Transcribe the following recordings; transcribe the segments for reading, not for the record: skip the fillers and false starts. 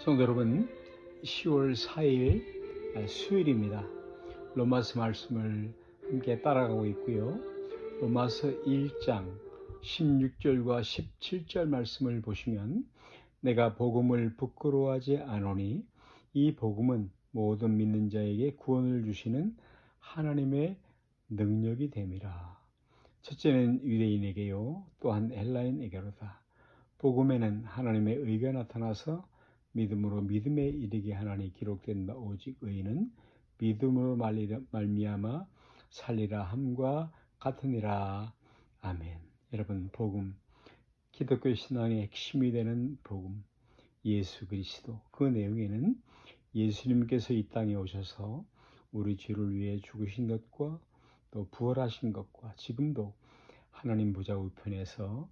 성도 여러분, 10월 4일 수요일입니다. 로마서 말씀을 함께 따라가고 있고요. 로마서 1장 16절과 17절 말씀을 보시면 내가 복음을 부끄러워하지 않으니 이 복음은 모든 믿는 자에게 구원을 주시는 하나님의 능력이 됨이라. 첫째는 유대인에게요, 또한 헬라인에게로다. 복음에는 하나님의 의가 나타나서 믿음으로 믿음에 이르게 하나니 기록된 바 오직 의인은 믿음으로 말미암아 살리라 함과 같으니라. 아멘. 여러분, 복음, 기독교 신앙의 핵심이 되는 복음, 예수 그리스도, 그 내용에는 예수님께서 이 땅에 오셔서 우리 죄를 위해 죽으신 것과 또 부활하신 것과 지금도 하나님 보좌 우편에서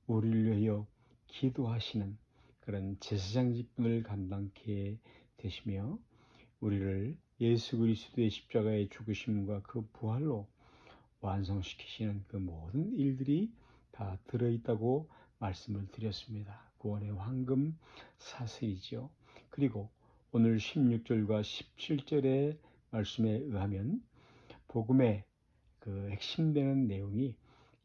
우리를 위하여 기도하시는 그런 제사장 직분을 감당케 되시며 우리를 예수 그리스도의 십자가의 죽으심과 그 부활로 완성시키시는 그 모든 일들이 다 들어있다고 말씀을 드렸습니다. 구원의 황금 사슬이죠. 그리고 오늘 16절과 17절의 말씀에 의하면 복음의 그 핵심되는 내용이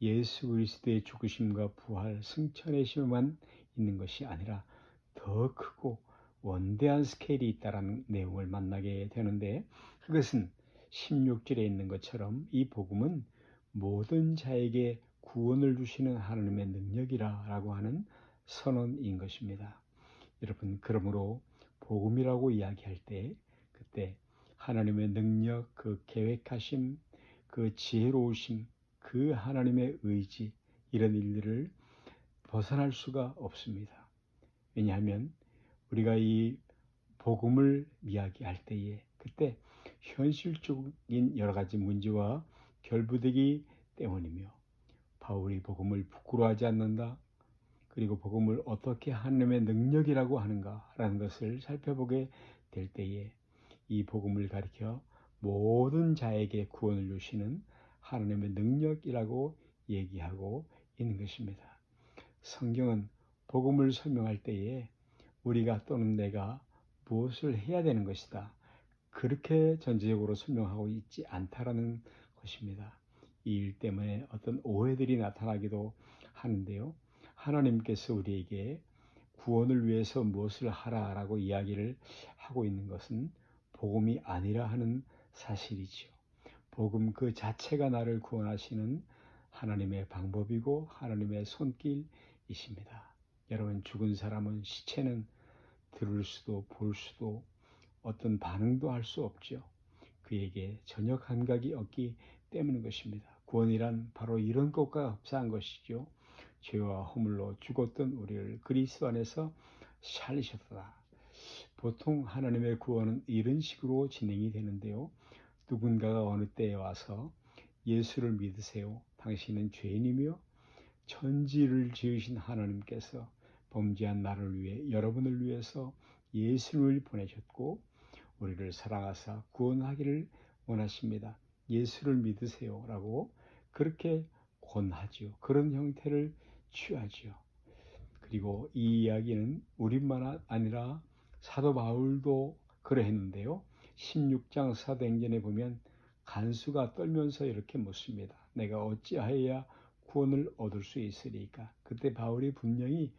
예수 그리스도의 죽으심과 부활, 승천의 심만 있는 것이 아니라 더 크고 원대한 스케일이 있다는 내용을 만나게 되는데, 그것은 16절에 있는 것처럼 이 복음은 모든 자에게 구원을 주시는 하나님의 능력이라고 하는 선언인 것입니다. 여러분, 그러므로 복음이라고 이야기할 때 그때 하나님의 능력, 그 계획하심, 그 지혜로우심, 그 하나님의 의지, 이런 일들을 벗어날 수가 없습니다. 왜냐하면 우리가 이 복음을 이야기할 때에 그때 현실적인 여러 가지 문제와 결부되기 때문이며, 바울이 복음을 부끄러워하지 않는다, 그리고 복음을 어떻게 하나님의 능력이라고 하는가라는 것을 살펴보게 될 때에 이 복음을 가리켜 모든 자에게 구원을 주시는 하나님의 능력이라고 얘기하고 있는 것입니다. 성경은 복음을 설명할 때에 우리가 또는 내가 무엇을 해야 되는 것이다, 그렇게 전체적으로 설명하고 있지 않다라는 것입니다. 이 일 때문에 어떤 오해들이 나타나기도 하는데요, 하나님께서 우리에게 구원을 위해서 무엇을 하라라고 이야기를 하고 있는 것은 복음이 아니라 하는 사실이지요. 복음 그 자체가 나를 구원하시는 하나님의 방법이고 하나님의 손길이십니다. 여러분, 죽은 사람은 시체는 들을 수도 볼 수도 어떤 반응도 할 수 없죠. 그에게 전혀 감각이 없기 때문인 것입니다. 구원이란 바로 이런 것과 흡사한 것이죠. 죄와 허물로 죽었던 우리를 그리스도 안에서 살리셨다. 보통 하나님의 구원은 이런 식으로 진행이 되는데요, 누군가가 어느 때에 와서 예수를 믿으세요, 당신은 죄인이며 천지를 지으신 하나님께서 범죄한 나를 위해, 여러분을 위해서 예수를 보내셨고 우리를 사랑하사 구원하기를 원하십니다, 예수를 믿으세요 라고 그렇게 권하지요. 그런 형태를 취하지요. 그리고 이 이야기는 우리만 아니라 사도 바울도 그러했는데요, 16장 사도행전에 보면 간수가 떨면서 이렇게 묻습니다. 내가 어찌하여야 구원을 얻을 수 있으리까? 그때 바울이 분명히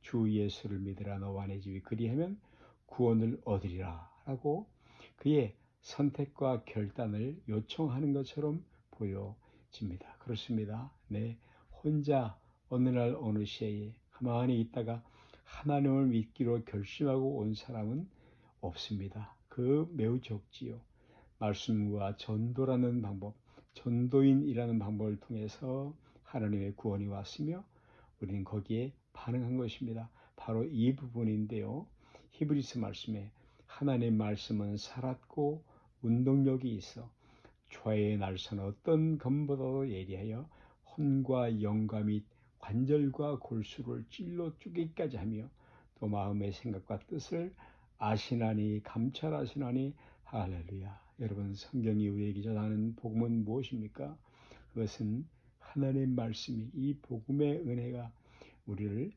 주 예수를 믿으라 너와 내 집이 그리하면 구원을 얻으리라 라고 그의 선택과 결단을 요청하는 것처럼 보여집니다. 그렇습니다. 네, 혼자 어느 날 어느 시에 가만히 있다가 하나님을 믿기로 결심하고 온 사람은 없습니다. 그 매우 적지요. 말씀과 전도라는 방법, 전도인이라는 방법을 통해서 하나님의 구원이 왔으며 우리는 거기에 반응한 것입니다. 바로 이 부분인데요, 히브리서 말씀에 하나님의 말씀은 살았고 운동력이 있어 좌의 날선 어떤 검보다도 예리하여 혼과 영과 및 관절과 골수를 찔러 쪼개기까지 하며 또 마음의 생각과 뜻을 아시나니 감찰하시나니. 할렐루야. 여러분, 성경이 우리에게 전하는 복음은 무엇입니까? 그것은 하나님의 말씀이, 이 복음의 은혜가 우리를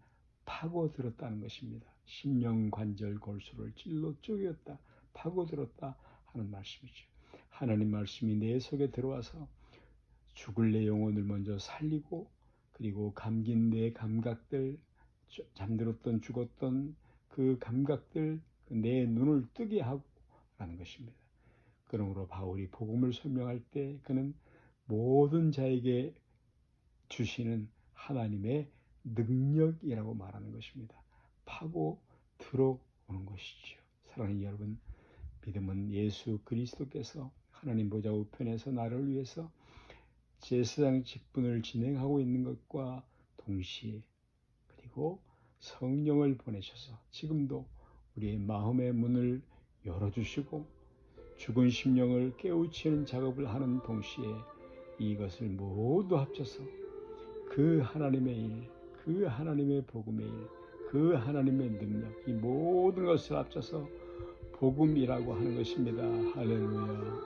파고들었다는 것입니다. 심령 관절 골수를 찔러 쪼개었다, 파고들었다 하는 말씀이죠. 하나님 말씀이 내 속에 들어와서 죽을 내 영혼을 먼저 살리고, 그리고 감긴 내 감각들, 잠들었던 죽었던 그 감각들, 내 눈을 뜨게 하고 라는 것입니다. 그러므로 바울이 복음을 설명할 때 그는 모든 자에게 주시는 하나님의 능력이라고 말하는 것입니다. 파고 들어오는 것이죠. 사랑하는 여러분, 믿음은 예수 그리스도께서 하나님 보좌 우편에서 나를 위해서 제사장 직분을 진행하고 있는 것과 동시에, 그리고 성령을 보내셔서 지금도 우리의 마음의 문을 열어주시고 죽은 심령을 깨우치는 작업을 하는 동시에 이것을 모두 합쳐서 그 하나님의 일, 그 하나님의 복음의 일, 그 하나님의 능력, 이 모든 것을 합쳐서 복음이라고 하는 것입니다. 할렐루야.